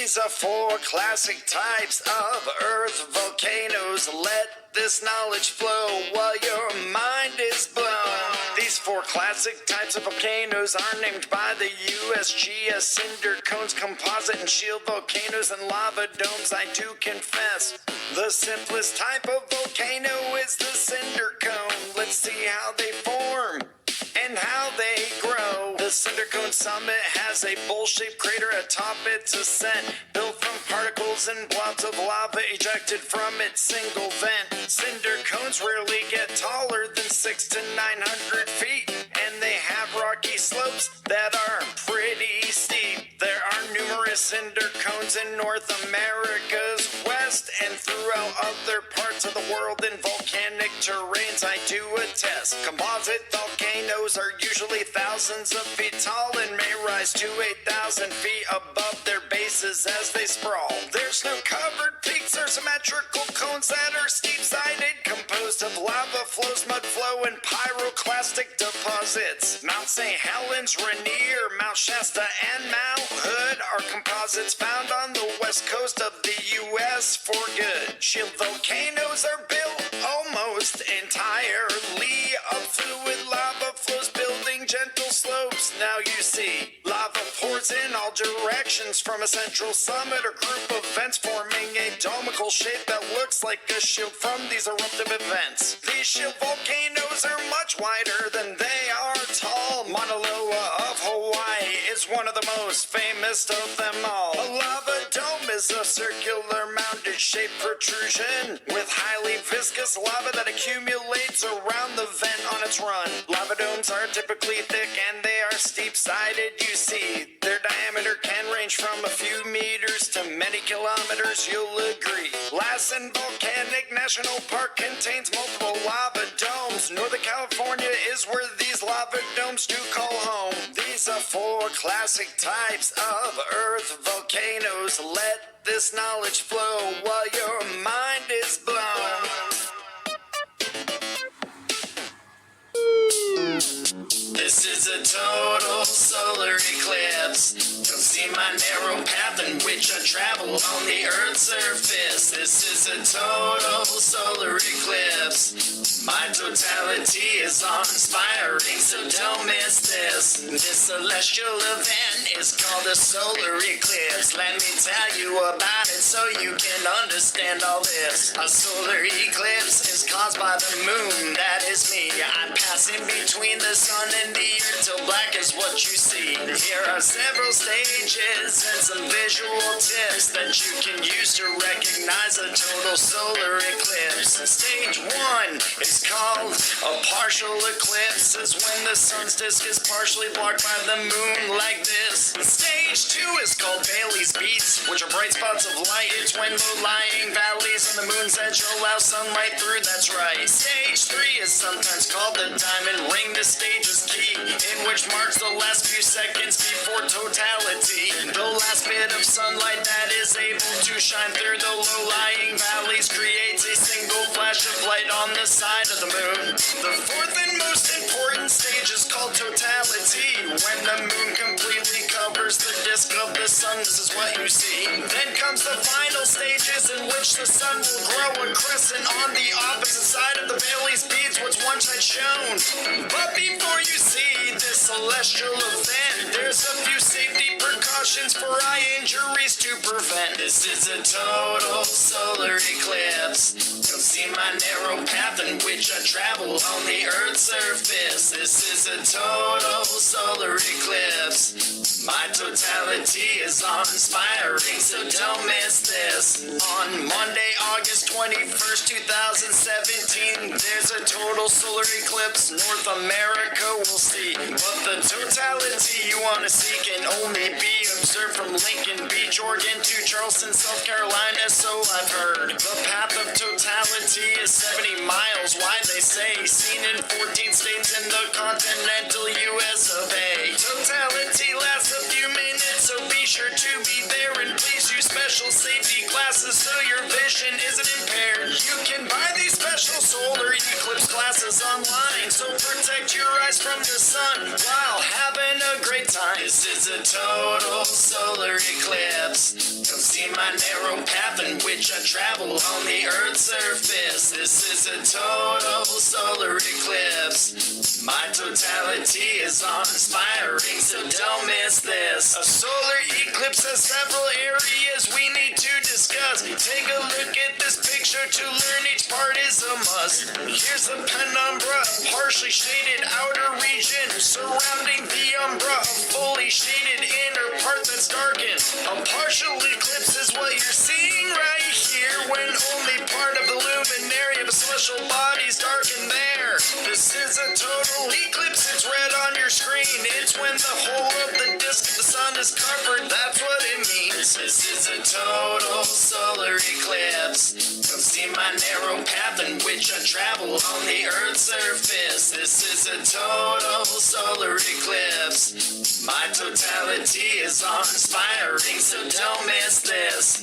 These are four classic types of Earth volcanoes. Let this knowledge flow while your mind is blown. These four classic types of volcanoes are named by the USGS: cinder cones, composite and shield volcanoes, and lava domes. I do confess, the simplest type of volcano is the cinder cone. Let's see how they form and how they grow. The cinder cone summit has a bowl-shaped crater atop its ascent, built from particles and blobs of lava ejected from its single vent. Cinder cones rarely get taller than 600 to 900 feet, and they have rocky slopes that are pretty steep. There are numerous cinder cones in North America's west and throughout other parts of the world in volcanic terrains. I do attest. Composite volcanoes are usually thousands of feet tall and may rise to 8,000 feet above their bases as they sprawl. There's no covered peaks or symmetrical cones that are steep-sided, composed of lava flows, mud flow, and pyroclastic deposits. Mount St. Helens, Rainier, Mount Shasta, and Mount Hood are composites found on the west coast of the U.S. for good. Shield volcanoes are built almost entirely of fluid lava flows, building gentle slopes. Now you see, lava pours in all directions from a central summit or group of vents, forming a domical shape that looks like a shield from these eruptive events. These shield volcanoes are much wider than they are tall. Mauna Loa of Hawaii is one of the most famous of them all. A lava dome is a circular mounded shaped protrusion with highly viscous lava that accumulates around the vent on its run. Lava domes are typically thick and they are steep-sided. You see, their diameter can range from a few meters to many kilometers, you'll agree. Lassen Volcanic National Park contains multiple lava domes. Northern California is where these lava domes do call home. These are four classic types of Earth volcanoes. Let this knowledge flow while your mind is blown. This is a total solar eclipse. Don't see my narrow path in which I travel on the Earth's surface. This is a total solar eclipse. My totality is awe-inspiring, so don't miss this. This celestial event is called a solar eclipse. Let me tell you about it so you can understand all this. A solar eclipse is caused by the moon, that is me. I'm passing between the sun and the earth till black is what you see. Here are several stages and some visual tips that you can use to recognize a total solar eclipse. Stage 1 is called a partial eclipse. It's when the sun's disk is partially blocked by the moon like this. Stage 2 is called Bailey's Beats, which are bright spots of light. It's when low-lying valleys on the moon's edge allow sunlight through, that's right. Stage 3 is sometimes called the diamond ring. This stage is key, in which marks the last few seconds before totality. The last bit of sunlight that is able to shine through the low-lying valleys creates a single flash of light on the side of the moon. The fourth and most important stage is called totality. When the moon completely covers the disk of the sun, this is what you see. Then comes the final stages in which the sun will grow a crescent on the opposite side of the Bailey's beads, which once had shown. But before you see this celestial event, there's a few safety precautions for eye injuries to prevent. This is a total solar eclipse. Don't see my narrow path in which I travel on the Earth's surface. This is a total solar eclipse. My totality is awe-inspiring, so don't miss this. On Monday, August 21st, 2017, there's a total solar eclipse North America will see. But the totality you want to see can only be observed from Lincoln Beach, Oregon to Charleston, South Carolina, so I've heard. The path of totality is 70 miles wide, they say, seen in 14 states in the continental US of A. Totality lasts a few minutes, so be sure to be there, and please use special safety glasses so your vision isn't impaired. You can buy these special solar eclipse eclipse classes online, so protect your eyes from the sun while having a great time. This is a total solar eclipse. Come see my narrow path in which I travel on the Earth's surface. This is a total solar eclipse. My totality is awe-inspiring, so don't miss this. A solar eclipse has several areas we need to discuss. Take a look at this picture to learn each part is a must. Here's the penumbra, partially shaded outer region surrounding the umbra, a fully shaded inner part that's darkened. A partial eclipse is what you're seeing right here, when only part of the luminary of a celestial body is darkened there. This is a total eclipse, it's red on your screen. It's when the whole of the disk of the sun is covered, that's what it means. This is a total solar eclipse. Come see my narrow path in which I travel on the Earth's surface. This is a total solar eclipse. My totality is awe-inspiring, so don't miss this.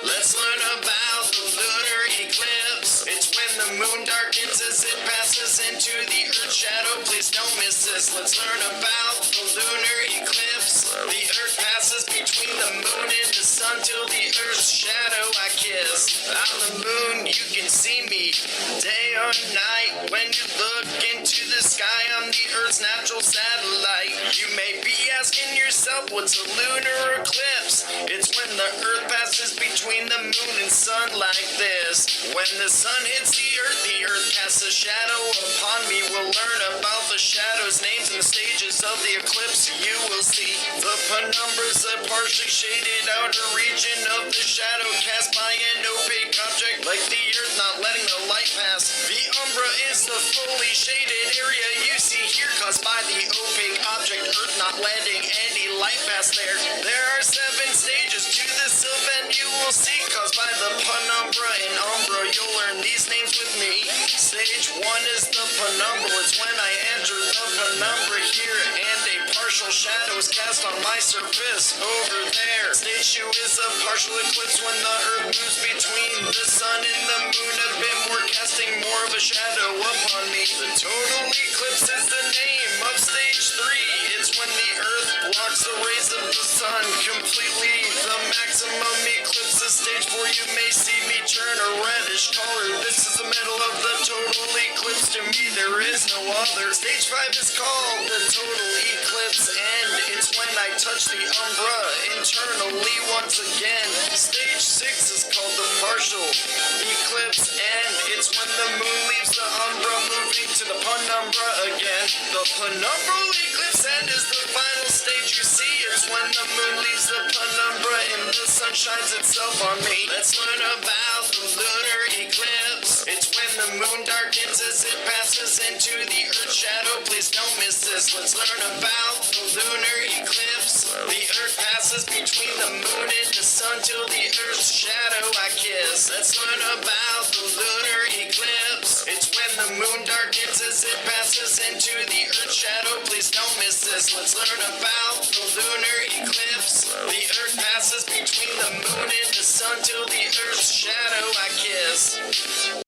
Let's learn about the lunar eclipse. It's when the moon darkens as it passes into the Earth's shadow. Please don't miss this. Let's learn about the lunar eclipse. The Earth passes between the moon and the sun till the Earth's shadow I kiss. On the moon you can see me day or night. When you look into the sky, I'm the Earth's natural satellite. You may be asking yourself, what's a lunar eclipse? It's when the Earth passes between the moon and sun like this. When the sun hits the Earth casts a shadow upon me. We'll learn about the shadows, names, and the stages of the eclipse. You will see the penumbra's a partially shaded outer region of the shadow cast by an opaque object like the Earth not letting the light pass. The umbra is the fully shaded area you see here caused by the opaque object Earth not letting any light pass there. There are 7 stages to this event you will see caused by the penumbra and umbra. You'll learn these names with me. Stage 1 is the penumbra. It's when I enter the penumbra here and a partial shadow is cast on my surface over there. Stage 2 is a partial eclipse when the Earth moves between the sun and the moon a bit more, casting more of a shadow upon me. The total eclipse is the name of stage 3. It's when the Earth blocks the rays of the sun completely. The maximum eclipse is stage 4. You may see me turn a reddish color. This is the middle of the total eclipse. To me there is no other. Stage 5 is called the total eclipse, and it's when I touch the umbra internally once again. Stage 6 is called the partial eclipse, and it's when the moon leaves the umbra moving to the penumbra again. The penumbral eclipse end is the final stage you see. It's when the moon leaves the penumbra and the sun shines itself on me. Let's learn about the lunar eclipse. It's when the moon darkens as it passes into the Earth's shadow. Please don't miss this. Let's learn about the lunar eclipse. The Earth passes between the moon and the sun till the Earth's shadow I kiss. Let's learn about the lunar eclipse. It's when the moon darkens as it passes into the Earth's shadow. Please don't miss this. Let's learn about the lunar eclipse. The Earth passes between the moon and the sun till the Earth's shadow I kiss.